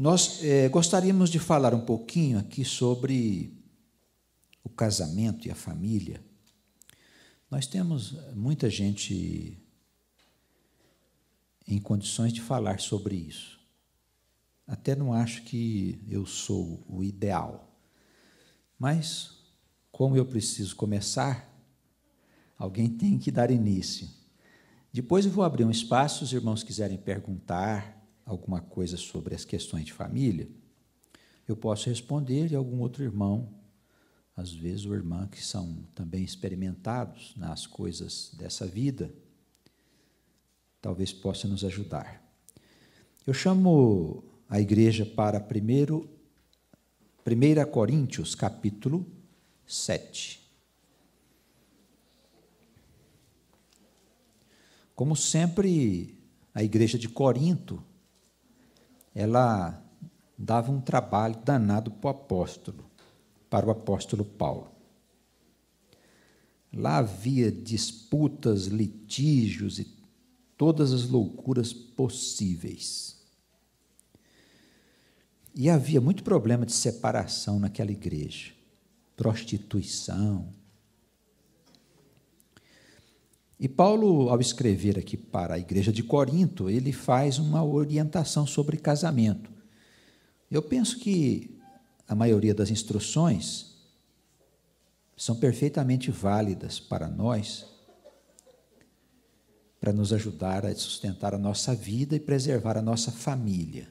Nós gostaríamos de falar um pouquinho aqui sobre o casamento e a família. Nós temos muita gente em condições de falar sobre isso. Até não acho que eu sou o ideal, mas como eu preciso começar, alguém tem que dar início. Depois eu vou abrir um espaço, se os irmãos quiserem perguntar alguma coisa sobre as questões de família, eu posso responder, e algum outro irmão, às vezes ou irmã, que são também experimentados nas coisas dessa vida, talvez possa nos ajudar. Eu chamo a igreja para 1 Coríntios, capítulo 7. Como sempre, a igreja de Corinto, ela dava um trabalho danado para o apóstolo Paulo. Lá havia disputas, litígios e todas as loucuras possíveis. E havia muito problema de separação naquela igreja, prostituição. E Paulo, ao escrever aqui para a igreja de Corinto, ele faz uma orientação sobre casamento. Eu penso que a maioria das instruções são perfeitamente válidas para nós, para nos ajudar a sustentar a nossa vida e preservar a nossa família.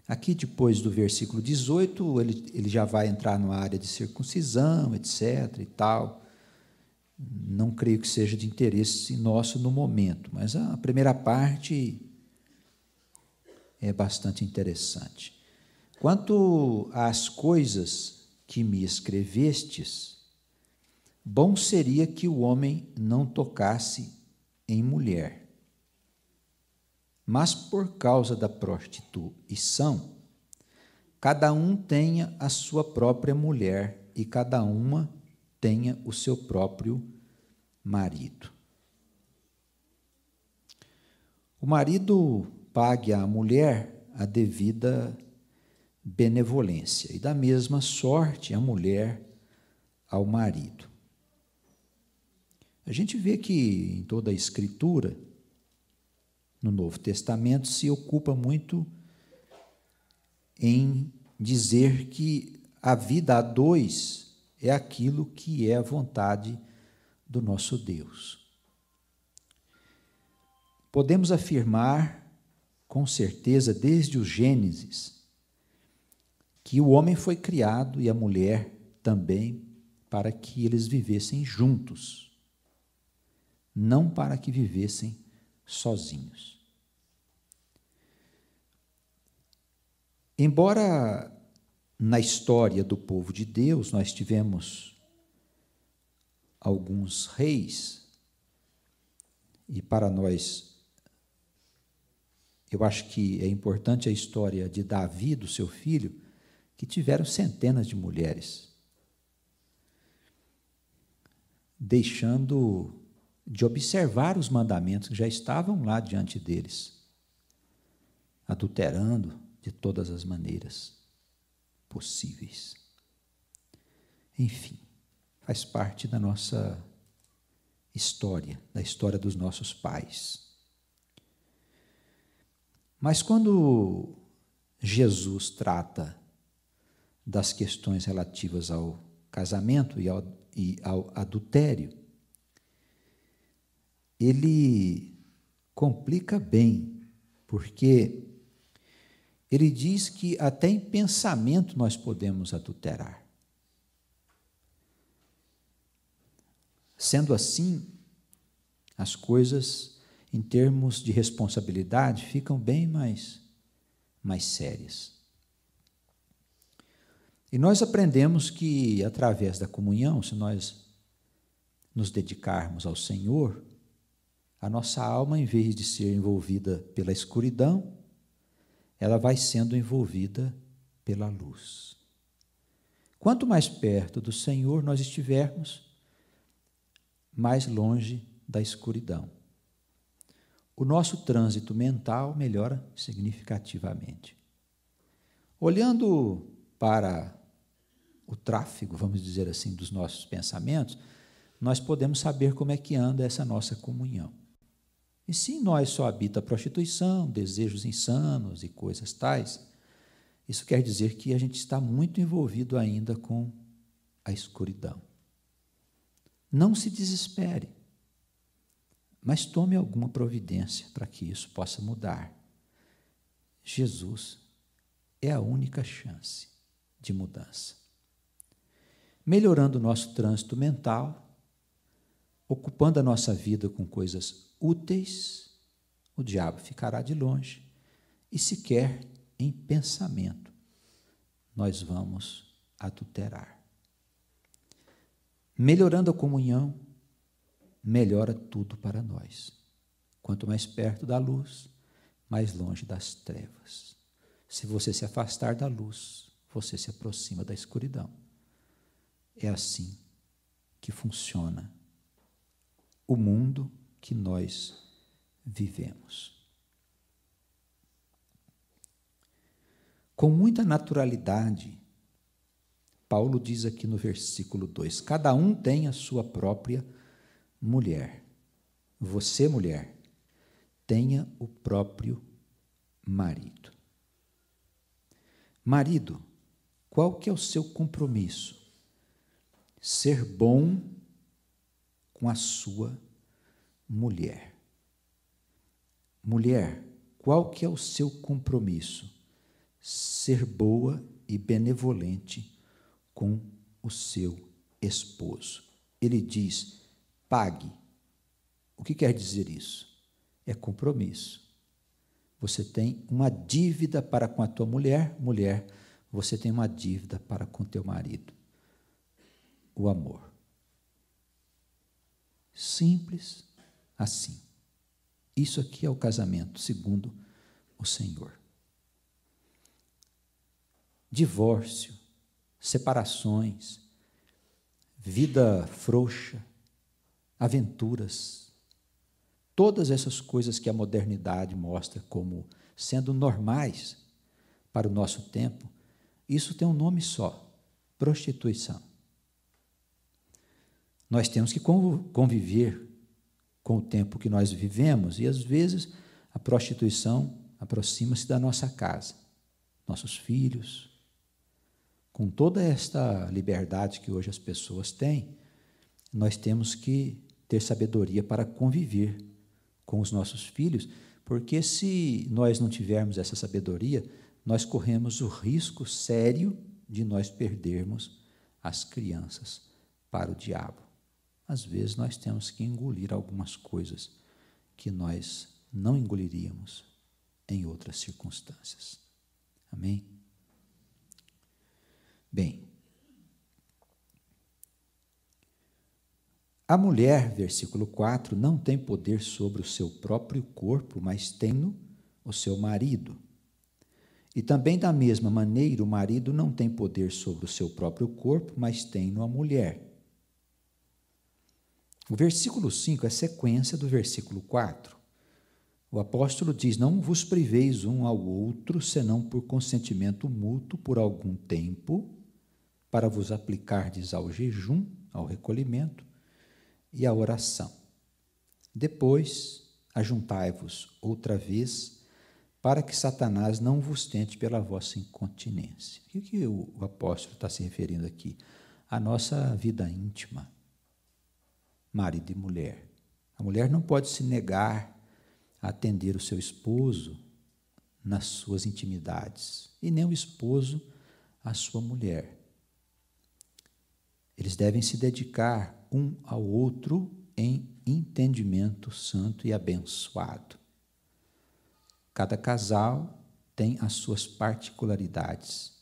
Aqui, depois do versículo 18, ele já vai entrar numa área de circuncisão, etc. e tal. Não creio que seja de interesse nosso no momento, mas a primeira parte é bastante interessante. Quanto às coisas que me escrevestes, bom seria que o homem não tocasse em mulher. Mas por causa da prostituição, cada um tenha a sua própria mulher e cada uma tenha o seu próprio marido. O marido pague à mulher a devida benevolência e da mesma sorte a mulher ao marido. A gente vê que em toda a Escritura, no Novo Testamento, se ocupa muito em dizer que a vida a dois é aquilo que é a vontade do nosso Deus. Podemos afirmar, com certeza, desde o Gênesis, que o homem foi criado e a mulher também para que eles vivessem juntos, não para que vivessem sozinhos. Embora na história do povo de Deus nós tivemos alguns reis, e para nós, eu acho que é importante a história de Davi, do seu filho, que tiveram centenas de mulheres, deixando de observar os mandamentos que já estavam lá diante deles, adulterando de todas as maneiras possíveis. Enfim, faz parte da nossa história, da história dos nossos pais. Mas quando Jesus trata das questões relativas ao casamento e ao adultério, ele complica bem, porque ele diz que até em pensamento nós podemos adulterar. Sendo assim, as coisas, em termos de responsabilidade, ficam bem mais sérias. E nós aprendemos que, através da comunhão, se nós nos dedicarmos ao Senhor, a nossa alma, em vez de ser envolvida pela escuridão, ela vai sendo envolvida pela luz. Quanto mais perto do Senhor nós estivermos, mais longe da escuridão. o nosso trânsito mental melhora significativamente. Olhando para o tráfego, vamos dizer assim, dos nossos pensamentos, nós podemos saber como é que anda essa nossa comunhão. E se em nós só habita a prostituição, desejos insanos e coisas tais, isso quer dizer que a gente está muito envolvido ainda com a escuridão. Não se desespere, mas tome alguma providência para que isso possa mudar. Jesus é a única chance de mudança. Melhorando o nosso trânsito mental, ocupando a nossa vida com coisas úteis, o diabo ficará de longe e sequer em pensamento nós vamos adulterar. Melhorando a comunhão, melhora tudo para nós. Quanto mais perto da luz, mais longe das trevas. Se você se afastar da luz, você se aproxima da escuridão. É assim que funciona o mundo que nós vivemos. Com muita naturalidade, Paulo diz aqui no versículo 2, cada um tem a sua própria mulher. Você, mulher, tenha o próprio marido. Marido, qual que é o seu compromisso? Ser bom com a sua mulher. Mulher, qual que é o seu compromisso? Ser boa e benevolente com o seu esposo. Ele diz, pague. O que quer dizer isso? É compromisso. Você tem uma dívida para com a tua mulher, mulher, você tem uma dívida para com teu marido. O amor. Simples assim. Isso aqui é o casamento, segundo o Senhor. Divórcio, separações, vida frouxa, aventuras, todas essas coisas que a modernidade mostra como sendo normais para o nosso tempo, isso tem um nome só, prostituição. Nós temos que conviver com o tempo que nós vivemos e, às vezes, a prostituição aproxima-se da nossa casa, nossos filhos. Com toda esta liberdade que hoje as pessoas têm, nós temos que ter sabedoria para conviver com os nossos filhos, porque se nós não tivermos essa sabedoria, nós corremos o risco sério de nós perdermos as crianças para o diabo. Às vezes nós temos que engolir algumas coisas que nós não engoliríamos em outras circunstâncias. Amém? Bem, a mulher, versículo 4, não tem poder sobre o seu próprio corpo, mas tem-no o seu marido. E também da mesma maneira, o marido não tem poder sobre o seu próprio corpo, mas tem-no a mulher. O versículo 5 é sequência do versículo 4. O apóstolo diz, não vos priveis um ao outro, senão por consentimento mútuo por algum tempo, para vos aplicardes ao jejum, ao recolhimento e à oração. Depois, ajuntai-vos outra vez, para que Satanás não vos tente pela vossa incontinência. O que o apóstolo está se referindo aqui? A nossa vida íntima, marido e mulher. A mulher não pode se negar a atender o seu esposo nas suas intimidades, e nem o esposo à sua mulher. Eles devem se dedicar um ao outro em entendimento santo e abençoado. Cada casal tem as suas particularidades.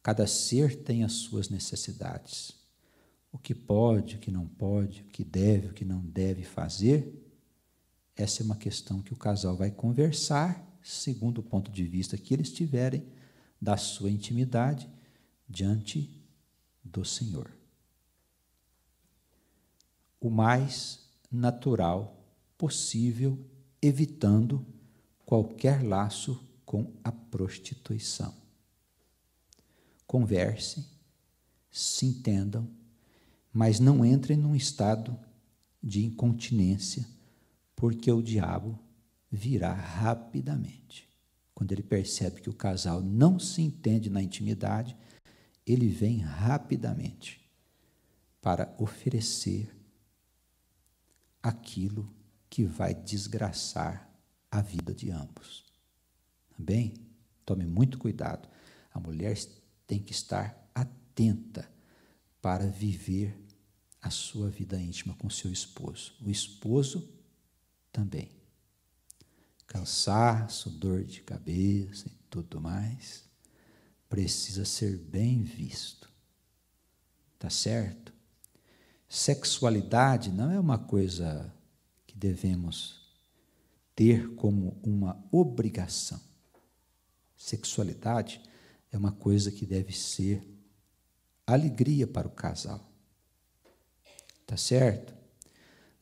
Cada ser tem as suas necessidades. O que pode, o que não pode, o que deve, o que não deve fazer, essa é uma questão que o casal vai conversar, segundo o ponto de vista que eles tiverem da sua intimidade diante do Senhor. O mais natural possível evitando qualquer laço com a prostituição. Conversem, se entendam, mas não entrem num estado de incontinência, porque o diabo virá rapidamente. Quando ele percebe que o casal não se entende na intimidade, ele vem rapidamente para oferecer aquilo que vai desgraçar a vida de ambos. Tá bem? Tome muito cuidado. A mulher tem que estar atenta para viver a sua vida íntima com seu esposo. O esposo também. Cansaço, dor de cabeça e tudo mais, precisa ser bem visto. Tá certo? Sexualidade não é uma coisa que devemos ter como uma obrigação. Sexualidade é uma coisa que deve ser alegria para o casal. Tá certo?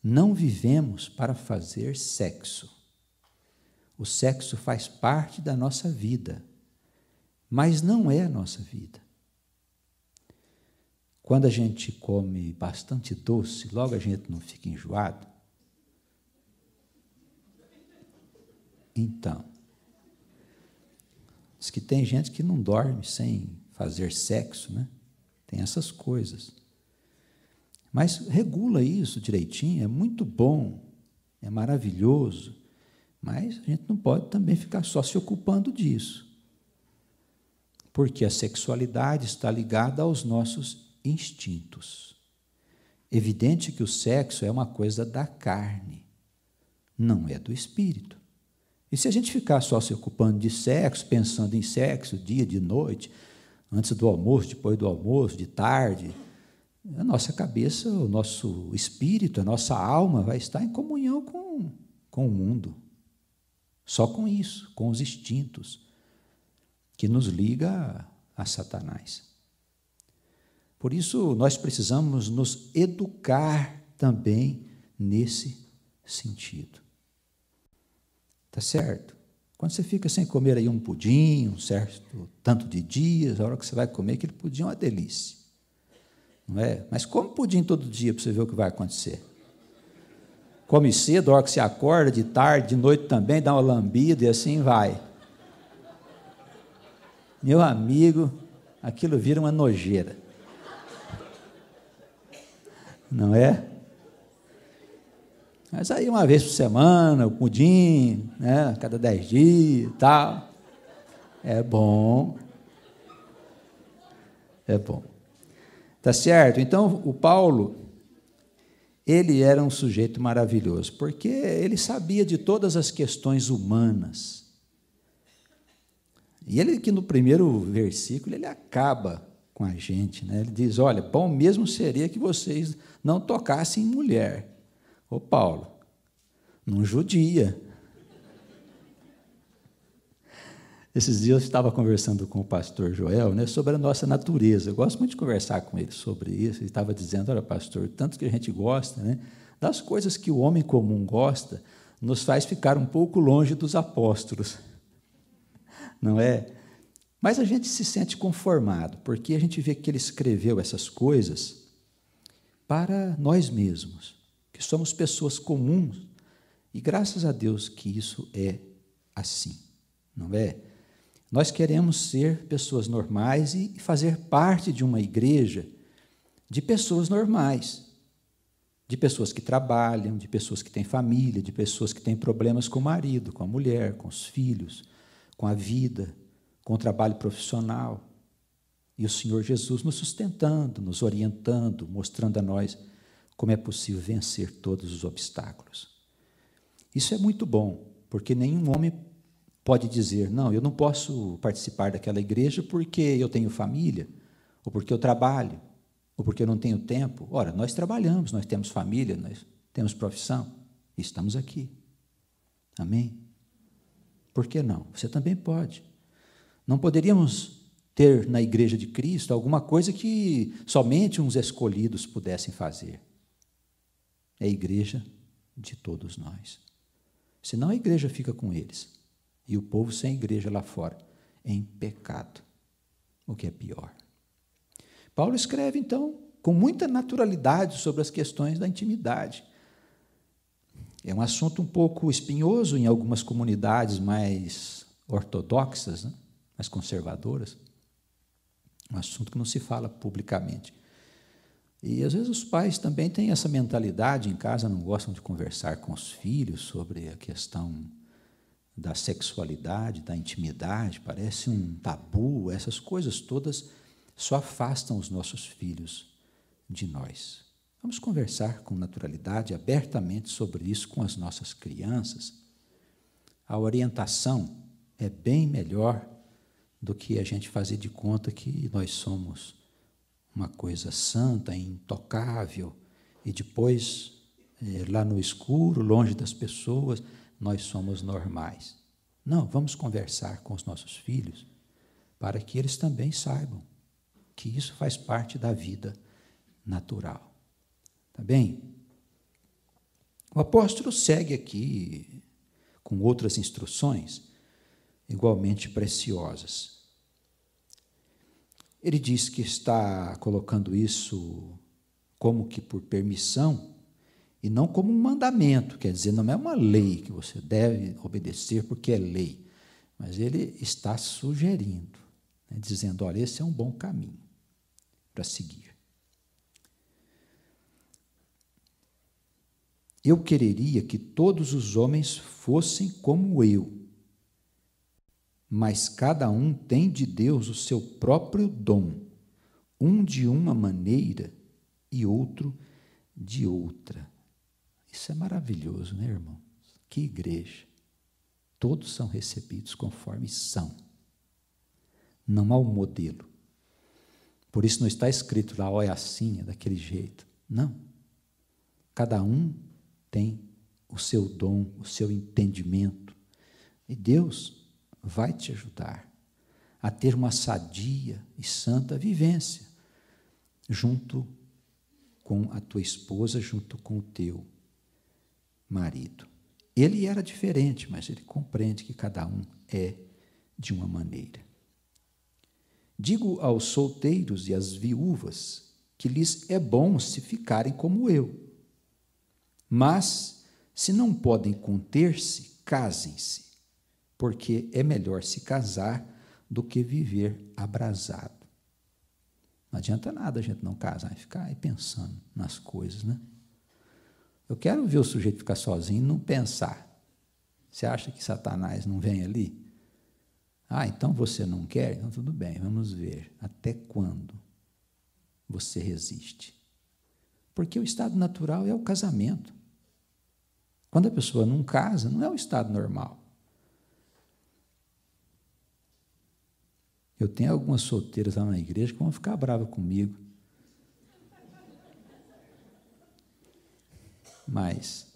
Não vivemos para fazer sexo. O sexo faz parte da nossa vida, mas não é a nossa vida. Quando a gente come bastante doce, logo a gente não fica enjoado? Então, diz que tem gente que não dorme sem fazer sexo, né? Tem essas coisas. Mas regula isso direitinho, é muito bom, é maravilhoso, mas a gente não pode também ficar só se ocupando disso. Porque a sexualidade está ligada aos nossos instintos. Evidente que o sexo é uma coisa da carne, não é do espírito. E se a gente ficar só se ocupando de sexo, pensando em sexo, dia, de noite, antes do almoço, depois do almoço, de tarde, a nossa cabeça, o nosso espírito, a nossa alma vai estar em comunhão com o mundo. Só com isso, com os instintos, que nos liga a Satanás. Por isso, nós precisamos nos educar também nesse sentido. Tá certo? Quando você fica sem comer aí um pudim, um certo tanto de dias, a hora que você vai comer, aquele pudim é uma delícia. Não é? Mas come pudim todo dia para você ver o que vai acontecer. Come cedo, a hora que você acorda, de tarde, de noite também, dá uma lambida e assim vai. Meu amigo, aquilo vira uma nojeira. Não é? Mas aí uma vez por semana, o pudim, né, cada 10 dias e tal. É bom. É bom. Tá certo? Então, o Paulo, ele era um sujeito maravilhoso, porque ele sabia de todas as questões humanas. E ele, que no primeiro versículo, ele acaba com a gente, né? Ele diz, olha, bom mesmo seria que vocês não tocassem em mulher. Ô Paulo, não judia. Esses dias eu estava conversando com o pastor Joel, né, sobre a nossa natureza. Eu gosto muito de conversar com ele sobre isso. Ele estava dizendo, olha, pastor, tanto que a gente gosta, né, das coisas que o homem comum gosta, nos faz ficar um pouco longe dos apóstolos. Não é? Mas a gente se sente conformado, porque a gente vê que ele escreveu essas coisas para nós mesmos, que somos pessoas comuns, e graças a Deus que isso é assim, não é? Nós queremos ser pessoas normais e fazer parte de uma igreja de pessoas normais, de pessoas que trabalham, de pessoas que têm família, de pessoas que têm problemas com o marido, com a mulher, com os filhos, com a vida, com o trabalho profissional. E o Senhor Jesus nos sustentando, nos orientando, mostrando a nós como é possível vencer todos os obstáculos. Isso é muito bom, porque nenhum homem pode dizer, não, eu não posso participar daquela igreja porque eu tenho família, ou porque eu trabalho, ou porque eu não tenho tempo. Ora, nós trabalhamos, nós temos família, nós temos profissão, e estamos aqui. Amém? Por que não? Você também pode. Não poderíamos ter na igreja de Cristo alguma coisa que somente uns escolhidos pudessem fazer. É a igreja de todos nós. Senão a igreja fica com eles. E o povo sem igreja lá fora, em pecado, o que é pior. Paulo escreve, então, com muita naturalidade sobre as questões da intimidade. É um assunto um pouco espinhoso em algumas comunidades mais ortodoxas, né? Mais conservadoras. Um assunto que não se fala publicamente. E, às vezes, os pais também têm essa mentalidade em casa, não gostam de conversar com os filhos sobre a questão da sexualidade, da intimidade, parece um tabu, essas coisas todas só afastam os nossos filhos de nós. Vamos conversar com naturalidade, abertamente sobre isso com as nossas crianças. A orientação é bem melhor do que a gente fazer de conta que nós somos uma coisa santa, intocável, e depois, lá no escuro, longe das pessoas, nós somos normais. Não, vamos conversar com os nossos filhos para que eles também saibam que isso faz parte da vida natural. Tá bem? O apóstolo segue aqui com outras instruções igualmente preciosas. Ele diz que está colocando isso como que por permissão e não como um mandamento, quer dizer, não é uma lei que você deve obedecer porque é lei, mas ele está sugerindo, né, dizendo, olha, esse é um bom caminho para seguir. Eu quereria que todos os homens fossem como eu, mas cada um tem de Deus o seu próprio dom, um de uma maneira e outro de outra. Isso é maravilhoso, né, irmão? Que igreja. Todos são recebidos conforme são. Não há um modelo. Por isso não está escrito lá, ó, é assim, é daquele jeito. Não. Cada um tem o seu dom, o seu entendimento. E Deus vai te ajudar a ter uma sadia e santa vivência junto com a tua esposa, junto com o teu marido. Ele era diferente, mas ele compreende que cada um é de uma maneira. Digo aos solteiros e às viúvas que lhes é bom se ficarem como eu. Mas, se não podem conter-se, casem-se, porque é melhor se casar do que viver abrasado. Não adianta nada a gente não casar e ficar aí pensando nas coisas, né? Eu quero ver o sujeito ficar sozinho e não pensar. Você acha que Satanás não vem ali? Ah, então você não quer? Então tudo bem, vamos ver até quando você resiste. Porque o estado natural é o casamento. Quando a pessoa não casa, não é o estado normal. Eu tenho algumas solteiras lá na igreja que vão ficar bravas comigo. Mas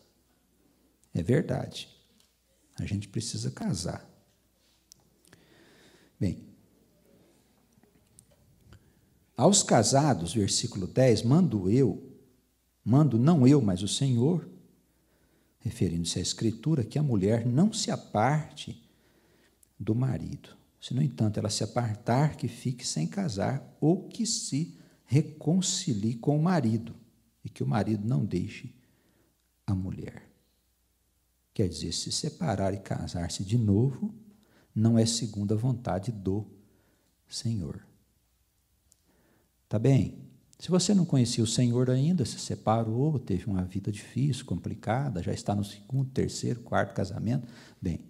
é verdade. A gente precisa casar. Bem, aos casados, versículo 10, mando não eu, mas o Senhor, referindo-se à Escritura, que a mulher não se aparte do marido. Se, no entanto, ela se apartar, que fique sem casar, ou que se reconcilie com o marido, e que o marido não deixe a mulher. Quer dizer, se separar e casar-se de novo, não é segundo a vontade do Senhor. Tá bem? Se você não conhecia o Senhor ainda, se separou, teve uma vida difícil, complicada, já está no 2º, 3º, 4º casamento, bem,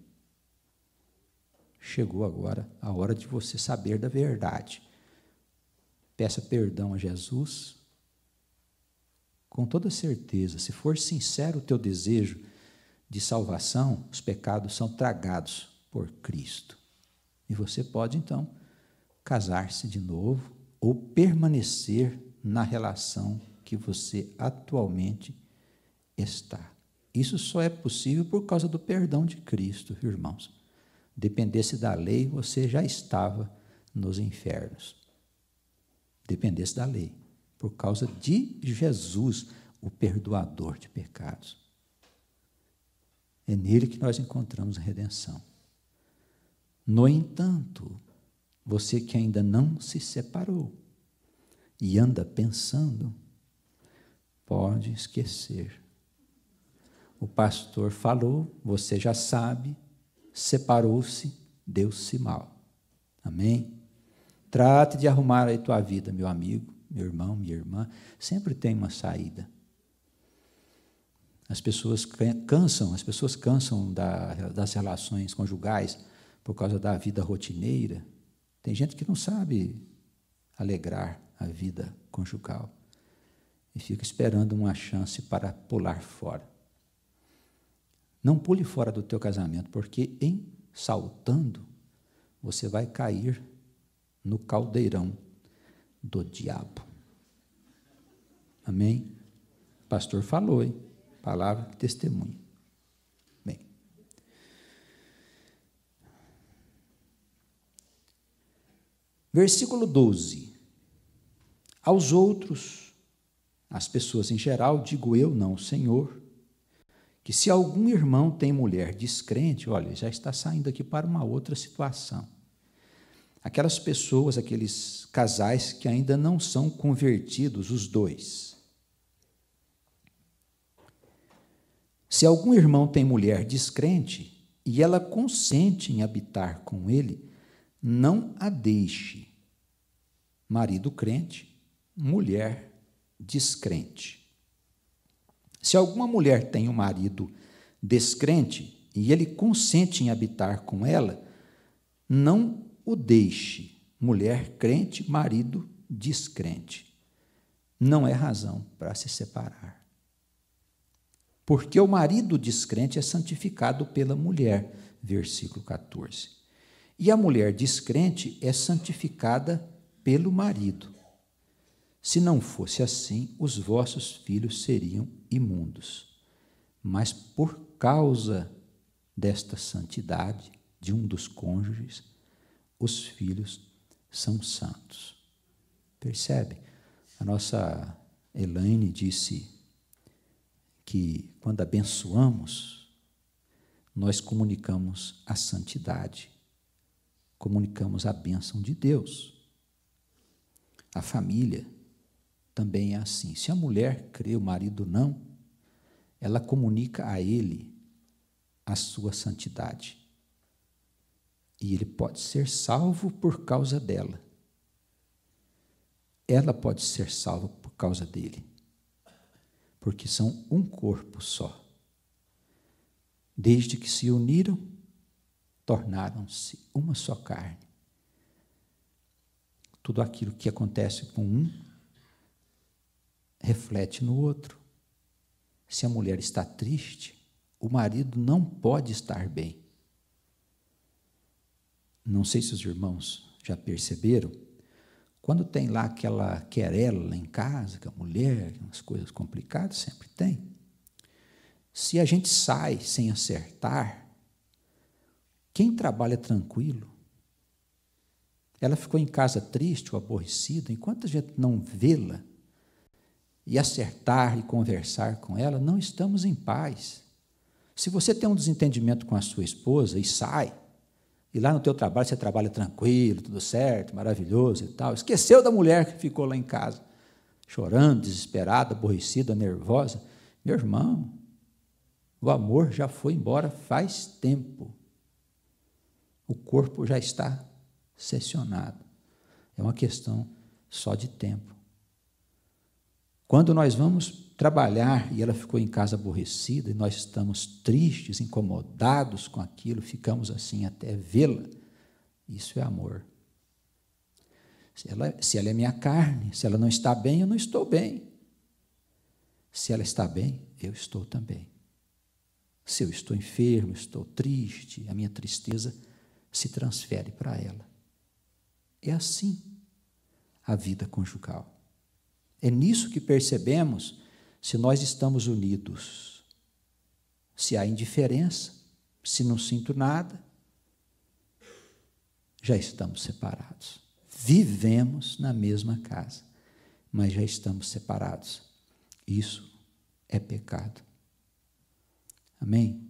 chegou agora a hora de você saber da verdade. Peça perdão a Jesus, com toda certeza, se for sincero o teu desejo de salvação, os pecados são tragados por Cristo. E você pode, então, casar-se de novo ou permanecer na relação que você atualmente está. Isso só é possível por causa do perdão de Cristo, viu, irmãos? Dependesse da lei, você já estava nos infernos. Dependesse da lei, por causa de Jesus, o perdoador de pecados. É nele que nós encontramos a redenção. No entanto, você que ainda não se separou e anda pensando, pode esquecer. O pastor falou, você já sabe, separou-se, deu-se mal. Amém? Trate de arrumar aí tua vida, meu amigo, meu irmão, minha irmã. Sempre tem uma saída. As pessoas cansam das relações conjugais por causa da vida rotineira. Tem gente que não sabe alegrar a vida conjugal e fica esperando uma chance para pular fora. Não pule fora do teu casamento, porque em saltando, você vai cair no caldeirão do diabo. Amém? O pastor falou, hein? Palavra que testemunha. Bem. Versículo 12. Aos outros, às pessoas em geral, digo eu, não o Senhor, que se algum irmão tem mulher descrente, olha, já está saindo aqui para uma outra situação. Aquelas pessoas, aqueles casais que ainda não são convertidos, os dois. Se algum irmão tem mulher descrente e ela consente em habitar com ele, não a deixe. Marido crente, mulher descrente. Se alguma mulher tem um marido descrente e ele consente em habitar com ela, não o deixe. Mulher crente, marido descrente. Não é razão para se separar. Porque o marido descrente é santificado pela mulher, versículo 14. E a mulher descrente é santificada pelo marido. Se não fosse assim, os vossos filhos seriam imundos. Mas por causa desta santidade de um dos cônjuges, os filhos são santos. Percebe? A nossa Elaine disse que quando abençoamos, nós comunicamos a santidade, comunicamos a bênção de Deus. A família também é assim. Se a mulher crê, o marido não, ela comunica a ele a sua santidade. E ele pode ser salvo por causa dela. Ela pode ser salva por causa dele. Porque são um corpo só. Desde que se uniram, tornaram-se uma só carne. Tudo aquilo que acontece com um, reflete no outro. Se a mulher está triste, o marido não pode estar bem. Não sei se os irmãos já perceberam, quando tem lá aquela querela lá em casa, com a mulher, umas coisas complicadas, sempre tem. Se a gente sai sem acertar, quem trabalha tranquilo, ela ficou em casa triste ou aborrecida, enquanto a gente não vê-la e acertar e conversar com ela, não estamos em paz. Se você tem um desentendimento com a sua esposa e sai, e lá no teu trabalho você trabalha tranquilo, tudo certo, maravilhoso e tal, esqueceu da mulher que ficou lá em casa, chorando, desesperada, aborrecida, nervosa, meu irmão, o amor já foi embora faz tempo. O corpo já está cessionado. É uma questão só de tempo. Quando nós vamos trabalhar e ela ficou em casa aborrecida e nós estamos tristes, incomodados com aquilo, ficamos assim até vê-la, isso é amor. Se ela é minha carne, se ela não está bem, eu não estou bem. Se ela está bem, eu estou também. Se eu estou enfermo, estou triste, a minha tristeza se transfere para ela. É assim a vida conjugal. É nisso que percebemos se nós estamos unidos. Se há indiferença, se não sinto nada, já estamos separados. Vivemos na mesma casa, mas já estamos separados. Isso é pecado. Amém?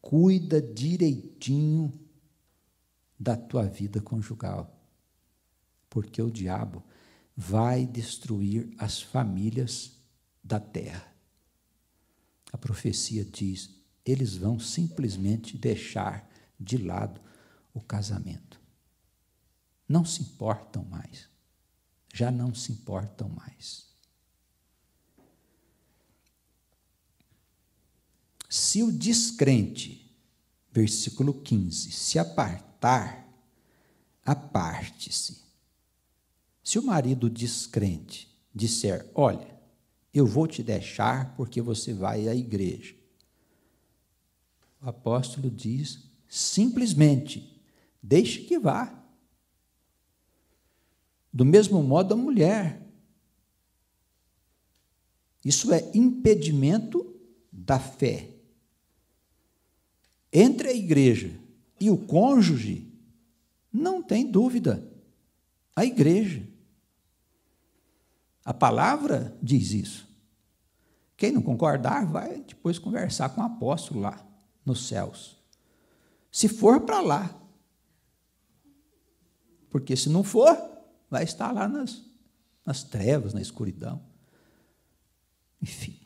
cuida direitinho da tua vida conjugal, porque o diabo vai destruir as famílias da terra. A profecia diz, eles vão simplesmente deixar de lado o casamento. Não se importam mais. Já não se importam mais. Se o descrente, versículo 15, se apartar, aparte-se. Se o marido descrente disser, olha, eu vou te deixar porque você vai à igreja. O apóstolo diz, simplesmente, deixe que vá. Do mesmo modo a mulher. Isso é impedimento da fé. Entre a igreja e o cônjuge, não tem dúvida, a igreja. A palavra diz isso. Quem não concordar, vai depois conversar com o apóstolo lá, nos céus. Se for para lá. Porque se não for, vai estar lá nas trevas, na escuridão. Enfim,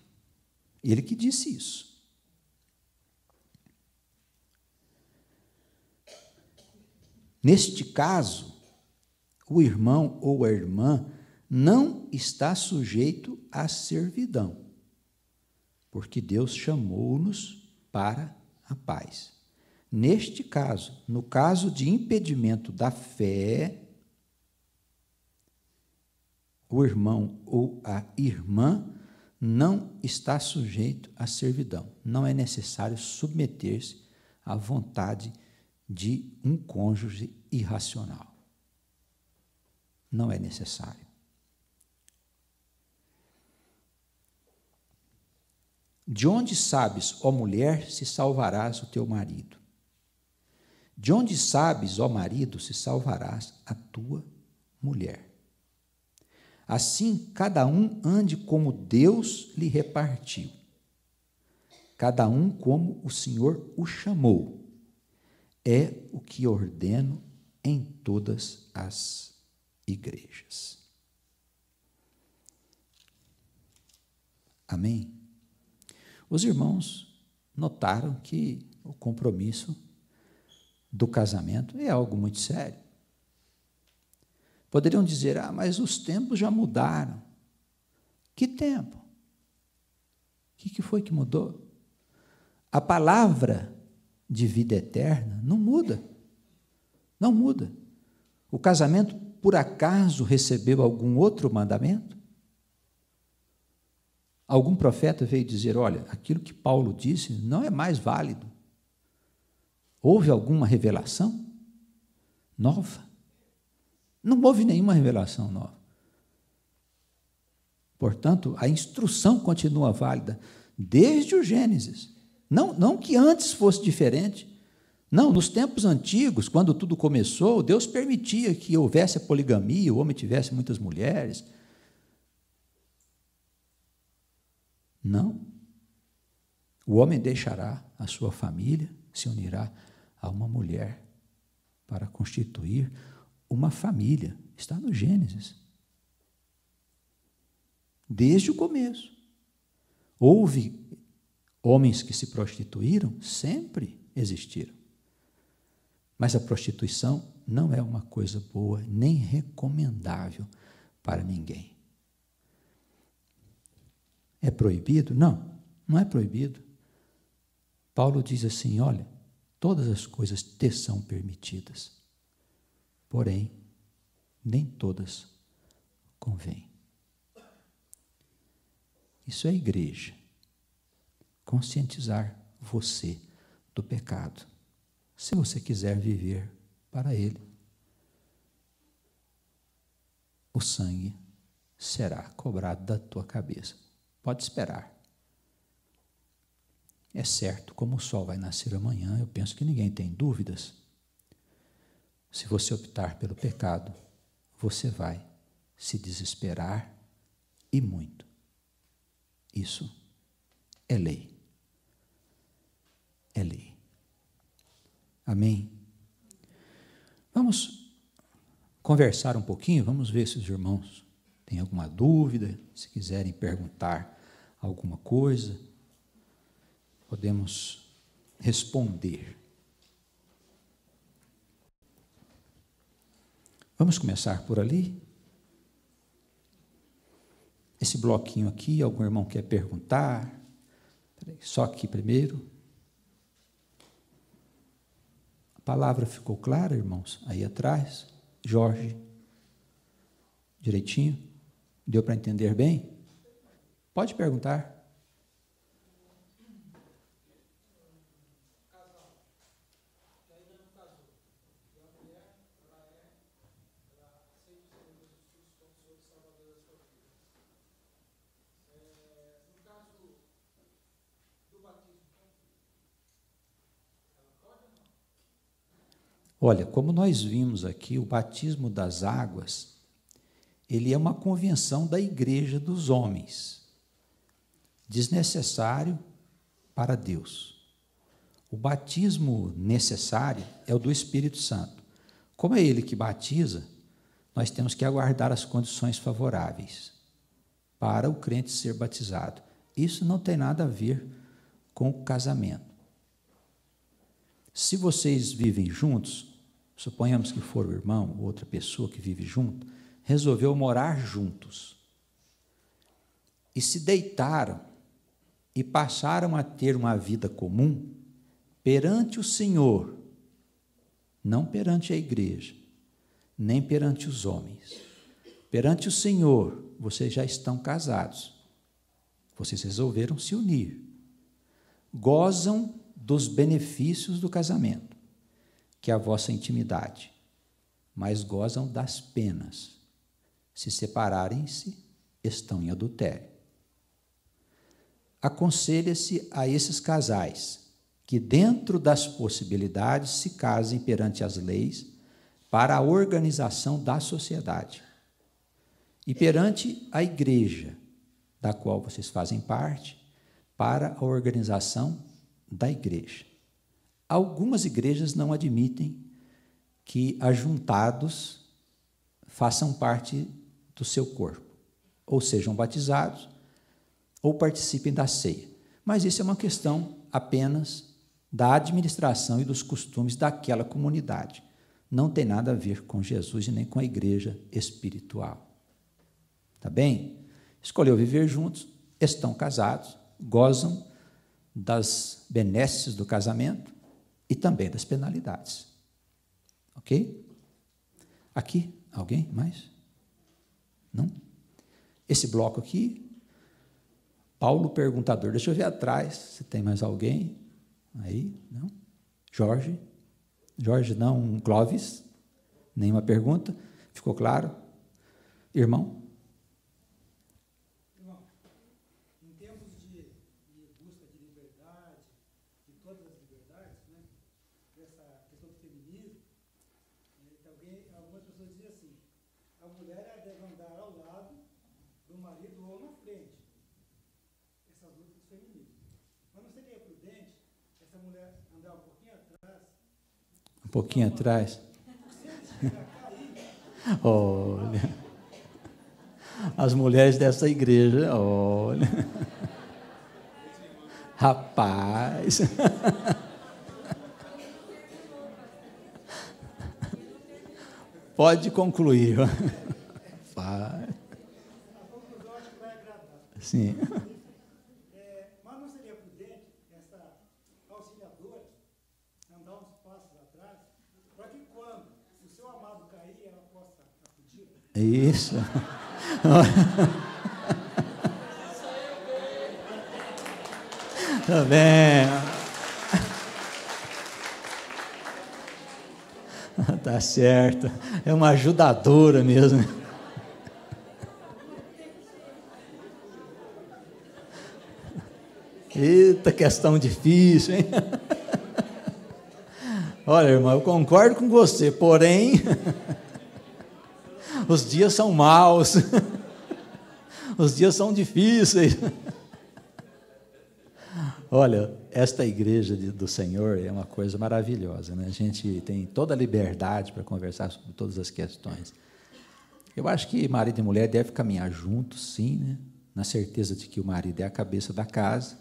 ele que disse isso. Neste caso, o irmão ou a irmã não está sujeito à servidão, porque Deus chamou-nos para a paz. Neste caso, no caso de impedimento da fé, o irmão ou a irmã não está sujeito à servidão. Não é necessário submeter-se à vontade de um cônjuge irracional. Não é necessário. De onde sabes, ó mulher, se salvarás o teu marido? De onde sabes, ó marido, se salvarás a tua mulher? Assim, cada um ande como Deus lhe repartiu, cada um como o Senhor o chamou. É o que ordeno em todas as igrejas. Amém? Os irmãos notaram que o compromisso do casamento é algo muito sério. Poderiam dizer, mas os tempos já mudaram. Que tempo? O que foi que mudou? A palavra de vida eterna não muda. Não muda. O casamento, por acaso, recebeu algum outro mandamento? Algum profeta veio dizer, olha, aquilo que Paulo disse não é mais válido. Houve alguma revelação nova? Não houve nenhuma revelação nova. Portanto, a instrução continua válida desde o Gênesis. Não que antes fosse diferente. Não, nos tempos antigos, quando tudo começou, Deus permitia que houvesse a poligamia, o homem tivesse muitas mulheres. Não. O homem deixará a sua família, se unirá a uma mulher para constituir uma família. Está no Gênesis. Desde o começo. Houve homens que se prostituíram? Sempre existiram. Mas a prostituição não é uma coisa boa, nem recomendável para ninguém. É proibido? Não, não é proibido. Paulo diz assim, olha, todas as coisas te são permitidas, porém, nem todas convêm. Isso é igreja. Conscientizar você do pecado, se você quiser viver para ele. O sangue será cobrado da tua cabeça. Pode esperar. É certo, como o sol vai nascer amanhã, eu penso que ninguém tem dúvidas. Se você optar pelo pecado, você vai se desesperar e muito. Isso é lei. É lei. Amém? Vamos conversar um pouquinho, vamos ver se os irmãos têm alguma dúvida, se quiserem perguntar alguma coisa, podemos responder. Vamos começar por ali? Esse bloquinho aqui, algum irmão quer perguntar? Só aqui primeiro. A palavra ficou clara, irmãos? Aí atrás, Jorge, direitinho? Deu para entender bem? Pode perguntar. Olha, como nós vimos aqui, o batismo das águas, ele é uma convenção da igreja dos homens, desnecessário para Deus. O batismo necessário é o do Espírito Santo. Como é ele que batiza, nós temos que aguardar as condições favoráveis para o crente ser batizado. Isso não tem nada a ver com o casamento. Se vocês vivem juntos, suponhamos que for o irmão ou outra pessoa que vive junto, resolveu morar juntos e se deitaram e passaram a ter uma vida comum perante o Senhor, não perante a igreja, nem perante os homens. Perante o Senhor, vocês já estão casados. Vocês resolveram se unir. Gozam dos benefícios do casamento, que é a vossa intimidade, mas gozam das penas. Se separarem-se, estão em adultério. Aconselha-se a esses casais que, dentro das possibilidades, se casem perante as leis para a organização da sociedade e perante a igreja, da qual vocês fazem parte, para a organização da igreja. Algumas igrejas não admitem que ajuntados façam parte do seu corpo, ou sejam batizados, ou participem da ceia. Mas isso é uma questão apenas da administração e dos costumes daquela comunidade. Não tem nada a ver com Jesus e nem com a igreja espiritual. Tá bem? Escolheu viver juntos, estão casados, gozam das benesses do casamento e também das penalidades. Ok? Aqui, alguém mais? Não? Esse bloco aqui, Paulo perguntador, deixa eu ver atrás, se tem mais alguém aí, não? Jorge não, Clóvis, nenhuma pergunta, ficou claro? Irmão? Irmão, em termos de busca de liberdade, de todas as liberdades, né, dessa questão do feminismo, algumas pessoas dizem assim, a mulher deve andar ao lado do marido ou na frente. Essas lutas femininas. Mas não seria prudente essa mulher andar um pouquinho atrás? Um pouquinho atrás. Olha. As mulheres dessa igreja, olha. Rapaz. Pode concluir. Vai. A conclusão acho que vai agradar. Sim. Mas não seria prudente essa auxiliadora andar uns passos atrás, para que quando o seu amado cair, ela possa acudir? Isso. Tá bem. Tá certo. É uma ajudadora mesmo. Eita, questão difícil, hein? Olha, irmão, eu concordo com você, porém, os dias são maus, os dias são difíceis. Olha, esta igreja do Senhor é uma coisa maravilhosa, né? A gente tem toda a liberdade para conversar sobre todas as questões. Eu acho que marido e mulher devem caminhar juntos, sim, né? Na certeza de que o marido é a cabeça da casa,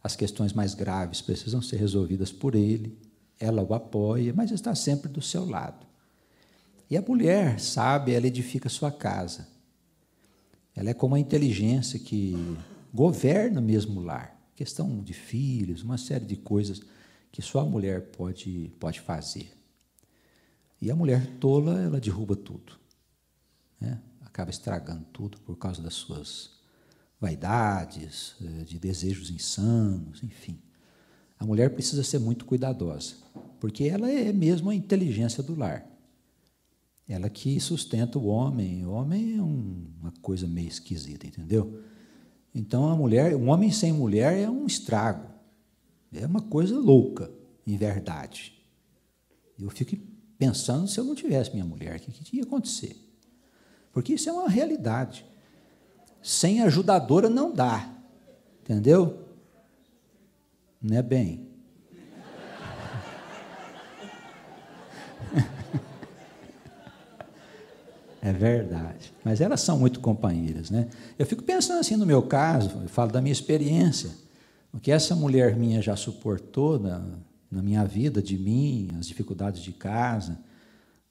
as questões mais graves precisam ser resolvidas por ele, ela o apoia, mas está sempre do seu lado. E a mulher, sabe, ela edifica a sua casa. Ela é como a inteligência que governa mesmo o lar. Questão de filhos, uma série de coisas que só a mulher pode fazer. E a mulher tola, ela derruba tudo, né? Acaba estragando tudo por causa das suas vaidades, de desejos insanos, enfim. A mulher precisa ser muito cuidadosa, porque ela é mesmo a inteligência do lar. Ela que sustenta o homem. O homem é uma coisa meio esquisita, entendeu? Então, a mulher, um homem sem mulher é um estrago. É uma coisa louca, em verdade. Eu fico pensando, se eu não tivesse minha mulher, o que ia acontecer? Porque isso é uma realidade. Sem ajudadora não dá, entendeu? Não é bem? É verdade. Mas elas são muito companheiras, né? Eu fico pensando assim no meu caso, eu falo da minha experiência, o que essa mulher minha já suportou na minha vida, de mim, as dificuldades de casa.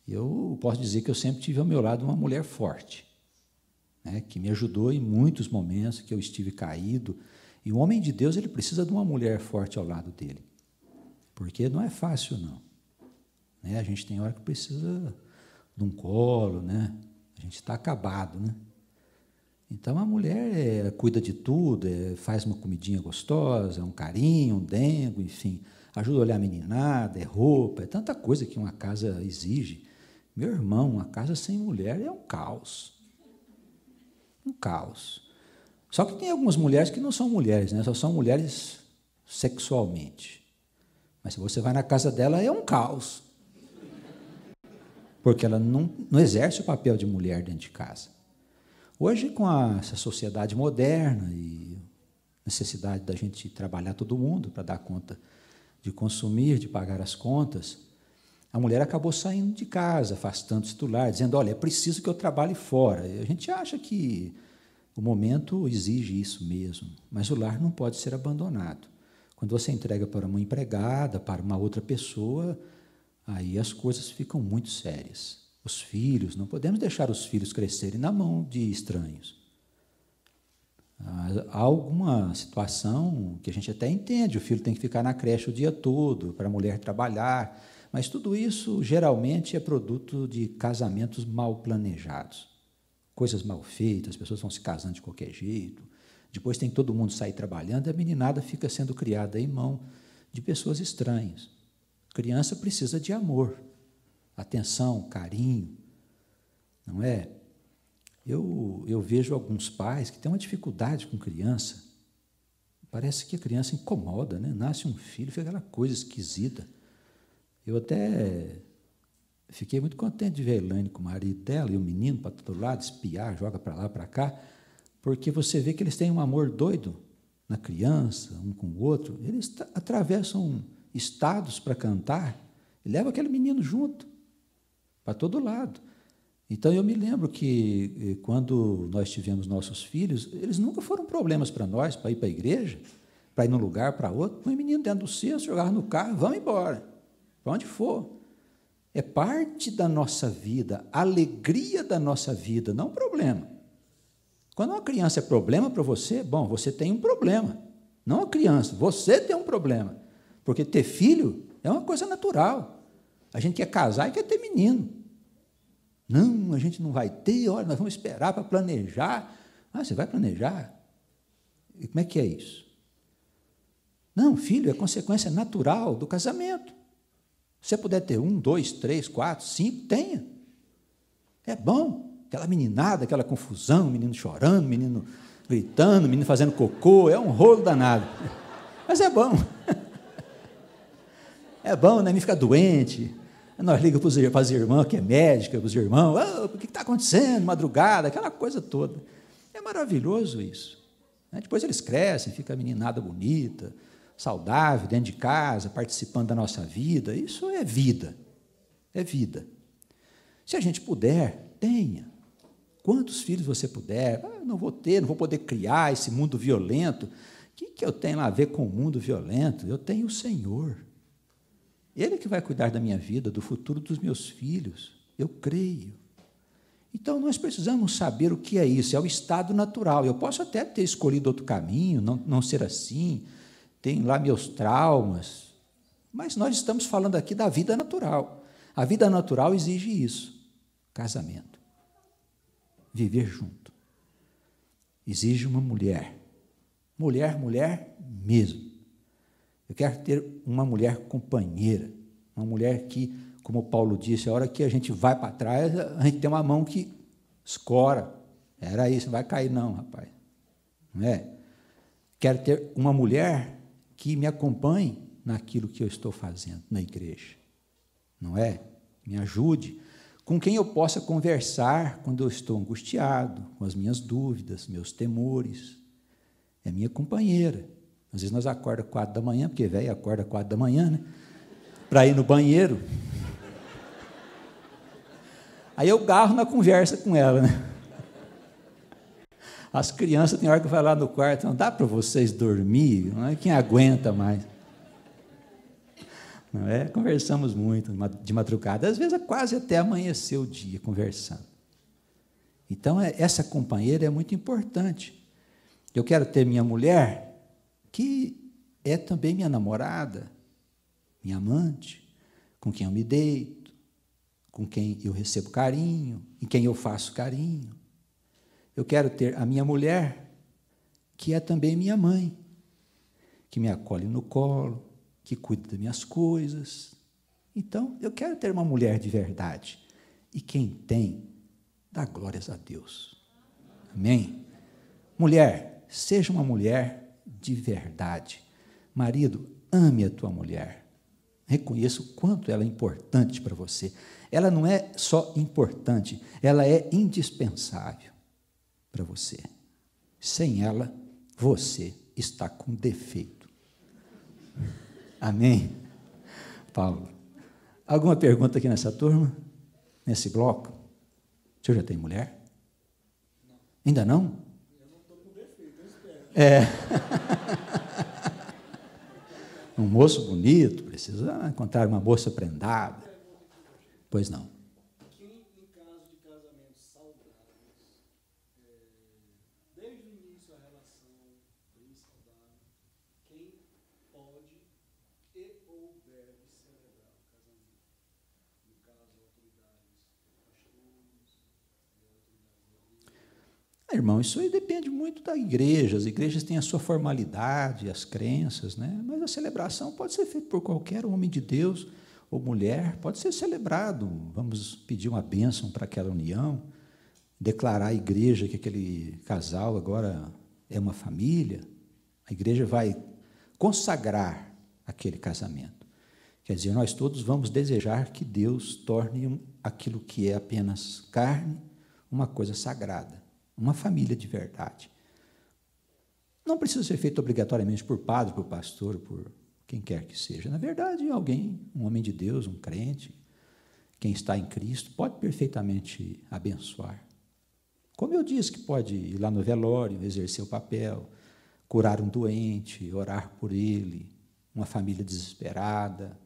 Eu posso dizer que eu sempre tive ao meu lado uma mulher forte, né, que me ajudou em muitos momentos que eu estive caído. E o homem de Deus, ele precisa de uma mulher forte ao lado dele, porque não é fácil, não. Né? A gente tem hora que precisa de um colo, né? A gente está acabado, né? Então, a mulher cuida de tudo, faz uma comidinha gostosa, um carinho, um dengo, enfim, ajuda a olhar a meninada, é roupa, é tanta coisa que uma casa exige. Meu irmão, uma casa sem mulher é um caos. Um caos. Só que tem algumas mulheres que não são mulheres, né? Só são mulheres sexualmente. Mas se você vai na casa dela, é um caos. Porque ela não exerce o papel de mulher dentro de casa. Hoje, com essa sociedade moderna e necessidade da gente trabalhar todo mundo para dar conta de consumir, de pagar as contas, a mulher acabou saindo de casa, afastando-se do lar, dizendo, olha, é preciso que eu trabalhe fora. E a gente acha que o momento exige isso mesmo, mas o lar não pode ser abandonado. Quando você entrega para uma empregada, para uma outra pessoa, aí as coisas ficam muito sérias. Os filhos, não podemos deixar os filhos crescerem na mão de estranhos. Há alguma situação que a gente até entende, o filho tem que ficar na creche o dia todo, para a mulher trabalhar, mas tudo isso geralmente é produto de casamentos mal planejados, coisas mal feitas, as pessoas vão se casando de qualquer jeito, depois tem todo mundo sair trabalhando, e a meninada fica sendo criada em mão de pessoas estranhas. Criança precisa de amor, atenção, carinho, não é? Eu vejo alguns pais que têm uma dificuldade com criança, parece que a criança incomoda, né? Nasce um filho, fica aquela coisa esquisita. Eu até fiquei muito contente de ver a Elaine com o marido dela e o menino para todo lado, espiar, joga para lá, para cá, porque você vê que eles têm um amor doido na criança, um com o outro, eles atravessam estados para cantar e levam aquele menino junto, para todo lado. Então, eu me lembro que, quando nós tivemos nossos filhos, eles nunca foram problemas para nós, para ir para a igreja, para ir num lugar, para outro. Põe o menino dentro do cesto, jogava no carro, vamos embora, para onde for. É parte da nossa vida, alegria da nossa vida, não problema. Quando uma criança é problema para você, bom, você tem um problema. Não a criança, você tem um problema. Porque ter filho é uma coisa natural. A gente quer casar e quer ter menino. Não, a gente não vai ter, olha, nós vamos esperar para planejar. Ah, você vai planejar? E como é que é isso? Não, filho é consequência natural do casamento. Se você puder ter 1, 2, 3, 4, 5, tenha. É bom. Aquela meninada, aquela confusão, menino chorando, menino gritando, menino fazendo cocô, é um rolo danado. Mas é bom. É bom, né? Me fica doente. Nós ligamos para as irmãs, que é médica, para os irmãos, oh, o que está acontecendo, madrugada, aquela coisa toda. É maravilhoso isso. Depois eles crescem, fica a meninada bonita, saudável, dentro de casa, participando da nossa vida. Isso é vida. É vida. Se a gente puder, tenha. Quantos filhos você puder. Eu não vou ter, não vou poder criar esse mundo violento. O que eu tenho a ver com o mundo violento? Eu tenho o Senhor. Ele que vai cuidar da minha vida, do futuro dos meus filhos. Eu creio. Então, nós precisamos saber o que é isso. É o estado natural. Eu posso até ter escolhido outro caminho, não ser assim. Tem lá meus traumas. Mas nós estamos falando aqui da vida natural. A vida natural exige isso. Casamento. Viver junto. Exige uma mulher. Mulher mesmo. Eu quero ter uma mulher companheira. Uma mulher que, como Paulo disse, a hora que a gente vai para trás, a gente tem uma mão que escora. Era isso, não vai cair não, rapaz. Não é? Quero ter uma mulher que me acompanhe naquilo que eu estou fazendo na igreja. Não é? Me ajude. Com quem eu possa conversar quando eu estou angustiado, com as minhas dúvidas, meus temores. É minha companheira. Às vezes nós acordamos 4 da manhã, porque velho acorda 4 da manhã, né? Para ir no banheiro. Aí eu garro na conversa com ela, né? As crianças têm hora que vai lá no quarto, não dá para vocês dormir, não é? Quem aguenta mais? Não é? Conversamos muito de madrugada, às vezes é quase até amanhecer o dia conversando. Então, essa companheira é muito importante. Eu quero ter minha mulher, que é também minha namorada, minha amante, com quem eu me deito, com quem eu recebo carinho, em quem eu faço carinho. Eu quero ter a minha mulher, que é também minha mãe, que me acolhe no colo, que cuida das minhas coisas. Então, eu quero ter uma mulher de verdade. E quem tem, dá glórias a Deus. Amém? Mulher, seja uma mulher de verdade. Marido, ame a tua mulher. Reconheça o quanto ela é importante para você. Ela não é só importante, ela é indispensável para você. Sem ela, você está com defeito. Amém? Paulo, alguma pergunta aqui nessa turma? Nesse bloco? O senhor já tem mulher? Não. Ainda não? Eu não estou com defeito, eu espero. Um moço bonito, precisa encontrar uma moça prendada. Pois não. Aqui, em caso de casamentos saudáveis, desde o início a relação bem saudável, quem pode e ou deve celebrar o casamento? No caso, autoridades pastores, autoridades. Irmão, isso aí depende muito da igreja. As igrejas têm a sua formalidade, as crenças, né? Mas a celebração pode ser feita por qualquer homem de Deus ou mulher, pode ser celebrado. Vamos pedir uma bênção para aquela união, declarar à igreja que aquele casal agora é uma família. A igreja vai consagrar aquele casamento. Quer dizer, nós todos vamos desejar que Deus torne aquilo que é apenas carne uma coisa sagrada, uma família de verdade. Não precisa ser feito obrigatoriamente por padre, por pastor, por quem quer que seja. Na verdade, alguém, um homem de Deus, um crente, quem está em Cristo, pode perfeitamente abençoar. Como eu disse, que pode ir lá no velório, exercer o papel, curar um doente, orar por ele, uma família desesperada.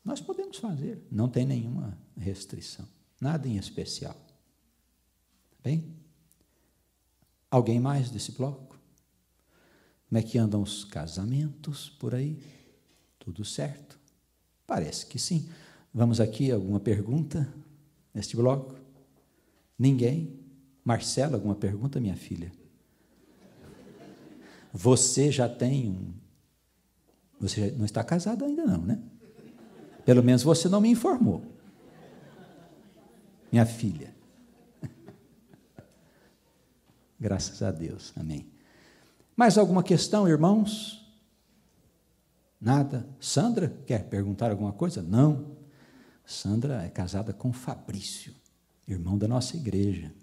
Nós podemos fazer, não tem nenhuma restrição, nada em especial. Bem? Alguém mais desse bloco? Como é que andam os casamentos por aí? Tudo certo? Parece que sim. Vamos aqui, alguma pergunta neste bloco? Ninguém? Marcela, alguma pergunta, minha filha? Você já tem Você não está casado ainda não, né? Pelo menos você não me informou. Minha filha. Graças a Deus, amém. Mais alguma questão, irmãos? Nada? Sandra, quer perguntar alguma coisa? Não. Sandra é casada com Fabrício, irmão da nossa igreja.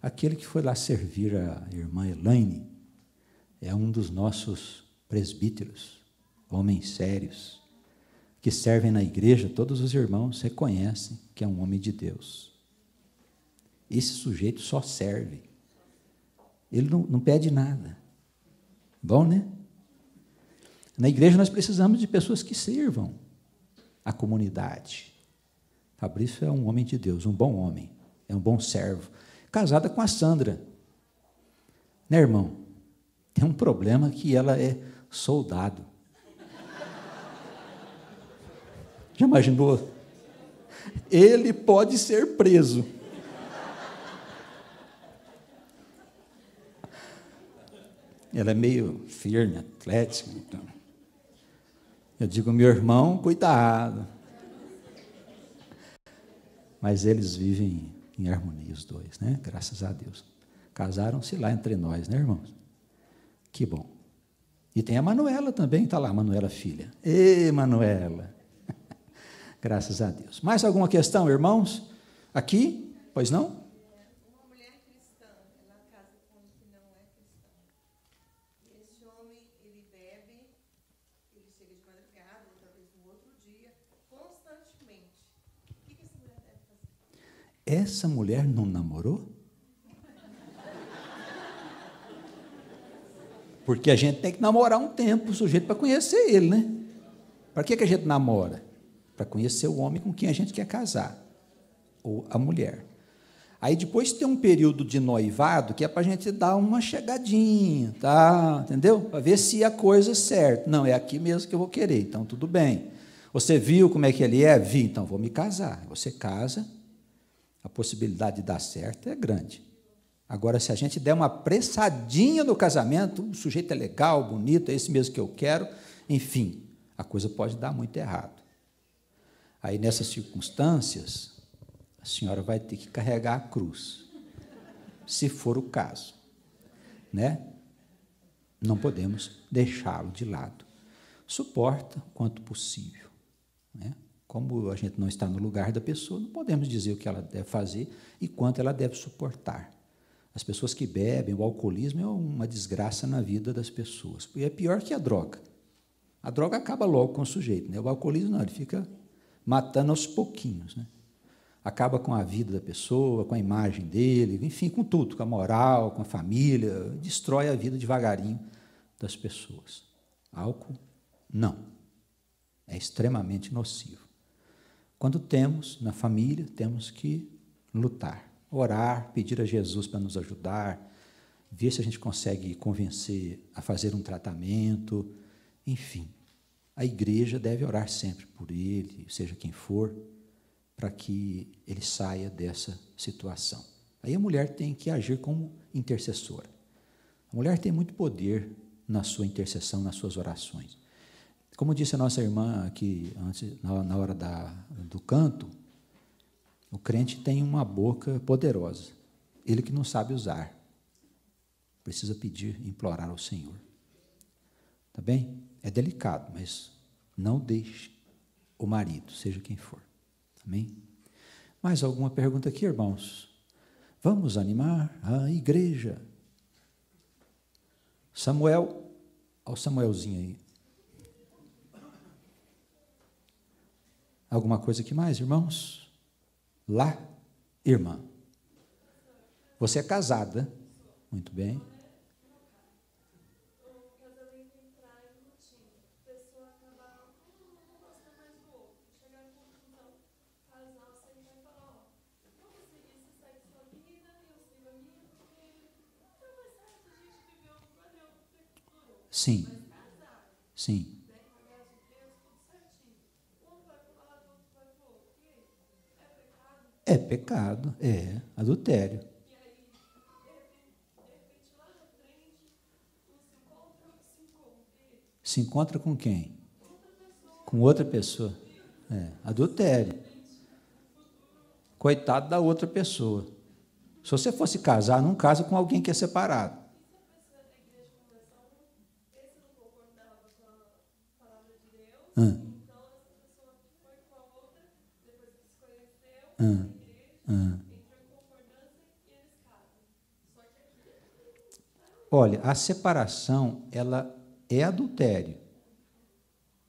Aquele que foi lá servir a irmã Elaine é um dos nossos presbíteros. homens sérios, que servem na igreja, todos os irmãos reconhecem que é um homem de Deus. Esse sujeito só serve. Ele não pede nada. Bom, né? Na igreja nós precisamos de pessoas que sirvam a comunidade. Fabrício é um homem de Deus, um bom homem, é um bom servo. Casada com a Sandra. Né, irmão? Tem um problema que ela é soldado. Já imaginou? Ele pode ser preso. Ela é meio firme, atlética. Então. Eu digo, meu irmão, cuidado. Mas eles vivem em harmonia, os dois, né? Graças a Deus. Casaram-se lá entre nós, né, irmãos? Que bom. E tem a Manuela também, está lá, Manuela filha. Ê, Manuela. Graças a Deus. Mais alguma questão, irmãos? Aqui? Pois não? Uma mulher cristã, ela casa com um que não é cristão. E esse homem, ele bebe, ele chega de madrugada, ou talvez no outro dia, constantemente. O que essa mulher deve fazer? Essa mulher não namorou? Porque a gente tem que namorar um tempo, o sujeito, para conhecer ele, né? Para que a gente namora? Para conhecer o homem com quem a gente quer casar, ou a mulher. Aí depois tem um período de noivado, que é para a gente dar uma chegadinha, tá? Entendeu? Para ver se a coisa é certa. Não, é aqui mesmo que eu vou querer, então tudo bem. Você viu como é que ele é? Vi, então vou me casar. Você casa, a possibilidade de dar certo é grande. Agora, se a gente der uma apressadinha no casamento, o sujeito é legal, bonito, é esse mesmo que eu quero, enfim, a coisa pode dar muito errado. Aí, nessas circunstâncias, a senhora vai ter que carregar a cruz, se for o caso, né? Não podemos deixá-lo de lado. Suporta o quanto possível, né? Como a gente não está no lugar da pessoa, não podemos dizer o que ela deve fazer e quanto ela deve suportar. As pessoas que bebem, o alcoolismo é uma desgraça na vida das pessoas. E é pior que a droga. A droga acaba logo com o sujeito, né? O alcoolismo não, ele fica matando aos pouquinhos, né? Acaba com a vida da pessoa, com a imagem dele, enfim, com tudo, com a moral, com a família, destrói a vida devagarinho das pessoas. Álcool, não. É extremamente nocivo. Quando temos na família, temos que lutar. Orar, pedir a Jesus para nos ajudar, ver se a gente consegue convencer a fazer um tratamento, enfim. A igreja deve orar sempre por ele, seja quem for, para que ele saia dessa situação. Aí a mulher tem que agir como intercessora. A mulher tem muito poder na sua intercessão, nas suas orações. Como disse a nossa irmã aqui, antes, na hora do canto, o crente tem uma boca poderosa, ele que não sabe usar, precisa pedir, implorar ao Senhor. Tá bem? É delicado, mas não deixe o marido, seja quem for. Amém? Mais alguma pergunta aqui, irmãos? Vamos animar a igreja. Samuel, olha o Samuelzinho aí. Alguma coisa aqui mais, irmãos? Lá, irmã. Você é casada? Muito bem. Sim. Sim. É pecado, é adultério. Se encontra com quem? Com outra pessoa. É, adultério. Coitado da outra pessoa. Se você fosse casar, não casa com alguém que é separado. Olha, a separação, ela é adultério.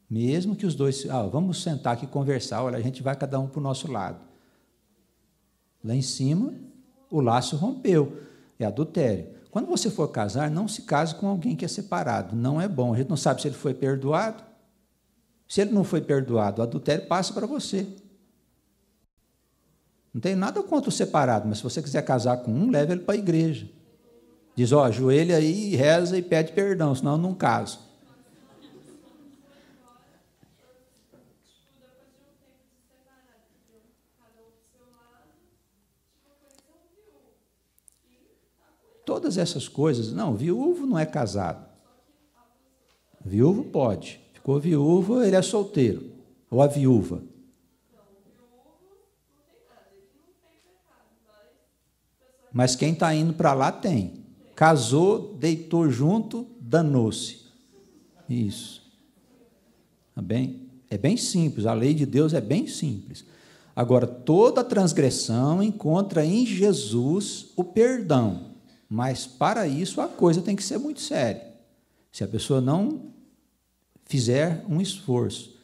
Mesmo que os dois, vamos sentar aqui e conversar, olha, a gente vai cada um para o nosso lado. Lá em cima, o laço rompeu, é adultério. Quando você for casar, não se case com alguém que é separado, não é bom. A gente não sabe se ele foi perdoado. Se ele não foi perdoado, o adultério passa para você. Não tem nada contra o separado, mas se você quiser casar com um, leve ele para a igreja. Diz, ajoelha aí, reza e pede perdão, senão eu não caso. Todas essas coisas, não, viúvo não é casado. Viúvo pode. Ficou viúvo, ele é solteiro. Ou a viúva. Mas quem está indo para lá tem. Casou, deitou junto, danou-se. Isso. Tá bem? É bem simples, a lei de Deus é bem simples. Agora, toda transgressão encontra em Jesus o perdão. Mas, para isso, a coisa tem que ser muito séria. Se a pessoa não fizer um esforço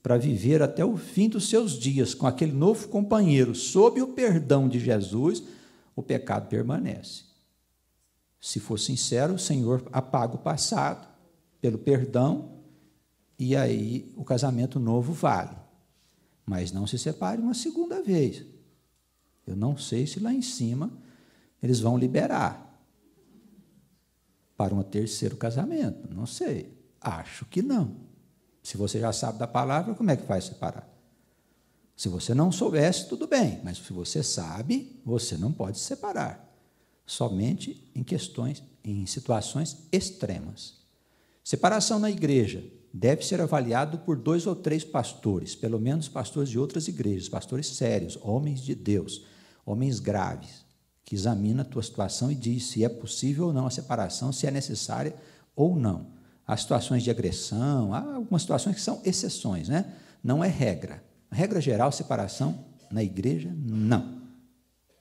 para viver até o fim dos seus dias com aquele novo companheiro, sob o perdão de Jesus, o pecado permanece. Se for sincero, o Senhor apaga o passado pelo perdão, e aí o casamento novo vale. Mas não se separe uma segunda vez. Eu não sei se lá em cima eles vão liberar para um terceiro casamento. Não sei. Acho que não. Se você já sabe da palavra, como é que vai separar? Se você não soubesse, tudo bem. Mas se você sabe, você não pode se separar. Somente em situações extremas. Separação na igreja deve ser avaliado por 2 ou 3 pastores, pelo menos pastores de outras igrejas, pastores sérios, homens de Deus, homens graves, que examina a tua situação e diz se é possível ou não a separação, se é necessária ou não. Há situações de agressão, há algumas situações que são exceções, né? Não é regra. A regra geral, separação na igreja, não.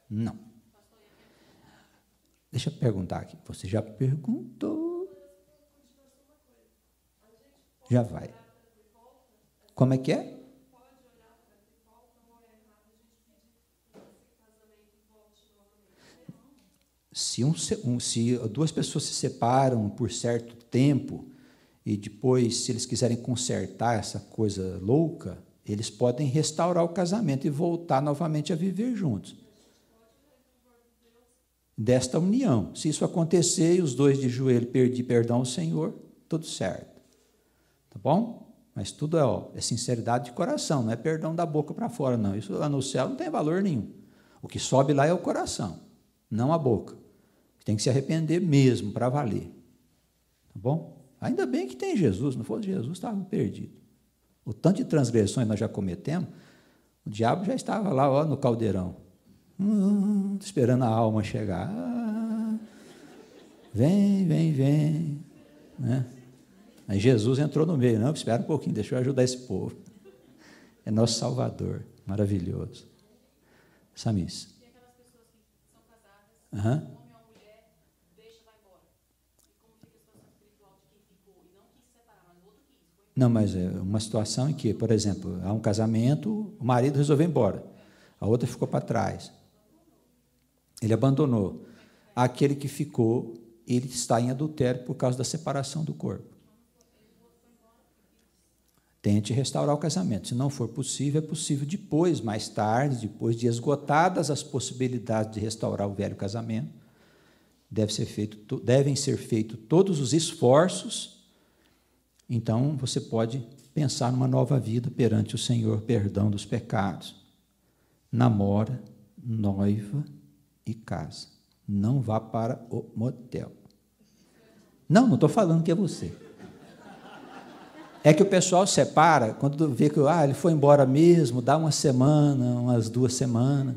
Não. Deixa eu perguntar aqui. Você já perguntou? Já vai. Como é que é? Se duas pessoas se separam por certo tempo e depois, se eles quiserem consertar essa coisa louca, eles podem restaurar o casamento e voltar novamente a viver juntos. Desta união. Se isso acontecer e os dois de joelho pedir perdão ao Senhor, tudo certo. Tá bom? Mas tudo é sinceridade de coração, não é perdão da boca para fora, não. Isso lá no céu não tem valor nenhum. O que sobe lá é o coração, não a boca. Tem que se arrepender mesmo, para valer. Tá bom? Ainda bem que tem Jesus, não fosse Jesus, estava perdido. O tanto de transgressões nós já cometemos, o diabo já estava lá no caldeirão, esperando a alma chegar. Vem, vem, vem. Né? Aí Jesus entrou no meio, não, espera um pouquinho, deixa eu ajudar esse povo. É nosso Salvador, maravilhoso. Samis. E aquelas pessoas que são casadas, homem ou mulher, deixa e vai embora. E como fica a situação espiritual de quem ficou e não quis separar, mas o outro quis. Não, mas é uma situação em que, por exemplo, há um casamento, o marido resolveu ir embora, a outra ficou para trás. Ele abandonou. Aquele que ficou, ele está em adultério por causa da separação do corpo. Tente restaurar o casamento. Se não for possível, é possível depois, mais tarde, depois de esgotadas as possibilidades de restaurar o velho casamento, devem ser feitos todos os esforços. Então, você pode pensar numa nova vida perante o Senhor, perdão dos pecados. Namora, noiva e casa. Não vá para o motel. Não estou falando que é você. É que o pessoal separa, quando vê que ele foi embora mesmo, dá uma semana, umas 2 semanas.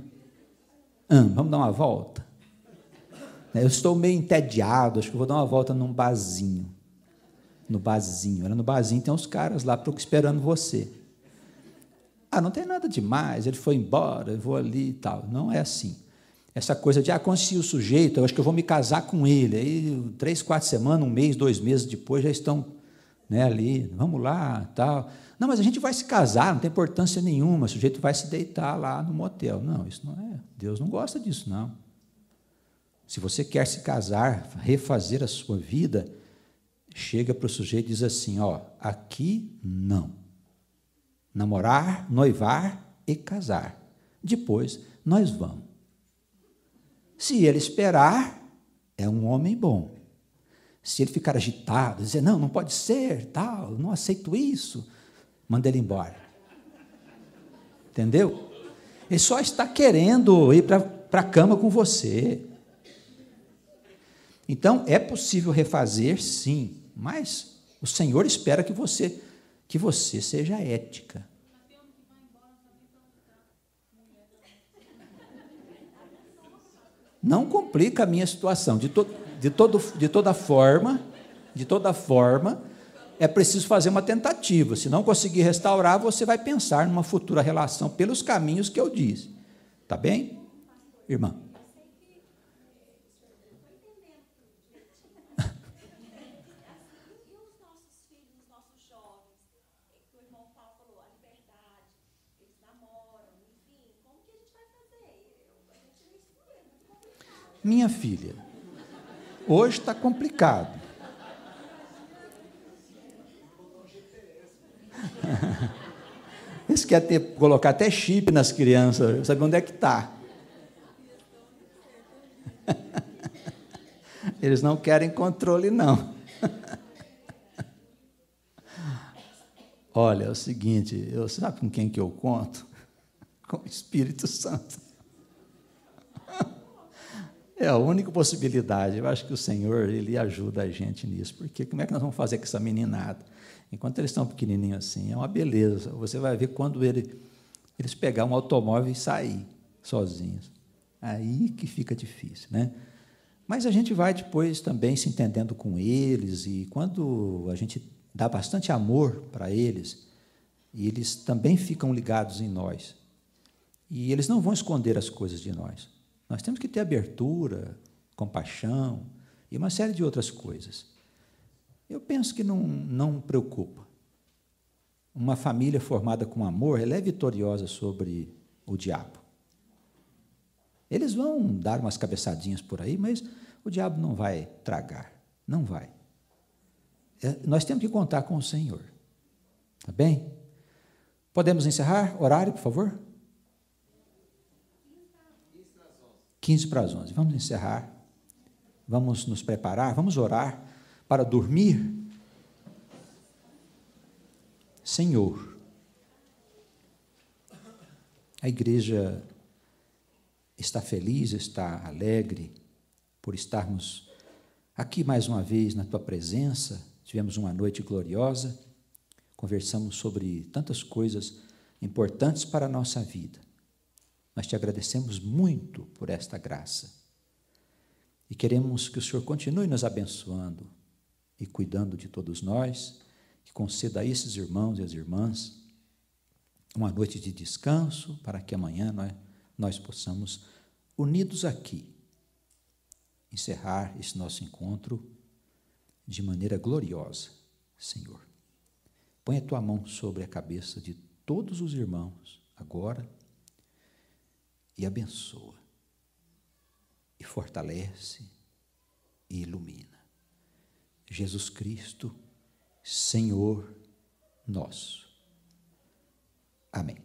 Vamos dar uma volta? Eu estou meio entediado, acho que vou dar uma volta num barzinho. No barzinho. No barzinho tem uns caras lá esperando você. Não tem nada demais, ele foi embora, eu vou ali e tal. Não é assim. Essa coisa de, conheci o sujeito, eu acho que eu vou me casar com ele. Aí, 3, 4 semanas, 1 mês, 2 meses depois, já estão né, ali, vamos lá, tal. Não, mas a gente vai se casar, não tem importância nenhuma, o sujeito vai se deitar lá no motel. Não, isso não é, Deus não gosta disso, não. Se você quer se casar, refazer a sua vida, chega para o sujeito e diz assim, ó, aqui não. Namorar, noivar e casar. Depois nós vamos. Se ele esperar, é um homem bom. Se ele ficar agitado, dizer, não, não pode ser, tal, não aceito isso, manda ele embora. Entendeu? Ele só está querendo ir para a cama com você. Então, é possível refazer, sim, mas o Senhor espera que você seja ética. Não complica a minha situação. De toda forma, é preciso fazer uma tentativa. Se não conseguir restaurar, você vai pensar numa futura relação pelos caminhos que eu disse. Tá bem, irmã? Minha filha, hoje está complicado. Eles querem colocar até chip nas crianças, sabe onde é que está? Eles não querem controle, não. Olha, é o seguinte, sabe com quem que eu conto? Com o Espírito Santo. É a única possibilidade. Eu acho que o Senhor, Ele ajuda a gente nisso. Porque como é que nós vamos fazer com essa meninada? Enquanto eles estão pequenininhos assim, é uma beleza. Você vai ver quando eles pegar um automóvel e sair sozinhos. Aí que fica difícil, né? Mas a gente vai depois também se entendendo com eles, e quando a gente dá bastante amor para eles, eles também ficam ligados em nós. E eles não vão esconder as coisas de nós. Nós temos que ter abertura, compaixão e uma série de outras coisas. Eu penso que não preocupa. Uma família formada com amor, ela é vitoriosa sobre o diabo. Eles vão dar umas cabeçadinhas por aí, mas o diabo não vai tragar, não vai. Nós temos que contar com o Senhor. Tá bem? Podemos encerrar? Horário, por favor? 15 para as 11. Vamos encerrar. Vamos nos preparar, vamos orar para dormir. Senhor, a igreja está feliz, está alegre por estarmos aqui mais uma vez na Tua presença. Tivemos uma noite gloriosa, conversamos sobre tantas coisas importantes para a nossa vida. Nós Te agradecemos muito por esta graça e queremos que o Senhor continue nos abençoando e cuidando de todos nós, que conceda a esses irmãos e as irmãs uma noite de descanso, para que amanhã nós possamos, unidos aqui, encerrar esse nosso encontro de maneira gloriosa, Senhor. Põe a Tua mão sobre a cabeça de todos os irmãos agora e abençoa, e fortalece e ilumina. Jesus Cristo, Senhor nosso. Amém.